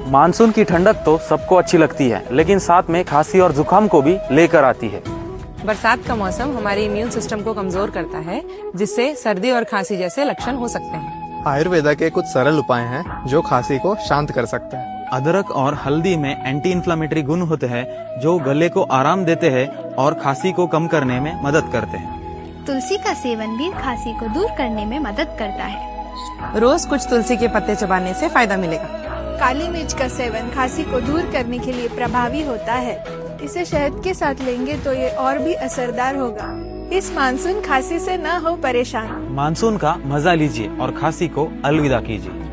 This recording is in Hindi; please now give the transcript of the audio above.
मानसून की ठंडक तो सबको अच्छी लगती है, लेकिन साथ में खांसी और जुकाम को भी लेकर आती है। बरसात का मौसम हमारे इम्यून सिस्टम को कमजोर करता है, जिससे सर्दी और खांसी जैसे लक्षण हो सकते हैं। आयुर्वेदा के कुछ सरल उपाय हैं जो खांसी को शांत कर सकते हैं। अदरक और हल्दी में एंटी इन्फ्लामेटरी गुण होते हैं जो गले को आराम देते हैं और खांसी को कम करने में मदद करते हैं। तुलसी का सेवन भी खांसी को दूर करने में मदद करता है। रोज कुछ तुलसी के पत्ते चबाने से फायदा मिलेगा। काली मिर्च का सेवन खांसी को दूर करने के लिए प्रभावी होता है। इसे शहद के साथ लेंगे तो ये और भी असरदार होगा। इस मानसून खांसी से न हो परेशान। मानसून का मजा लीजिए और खांसी को अलविदा कीजिए।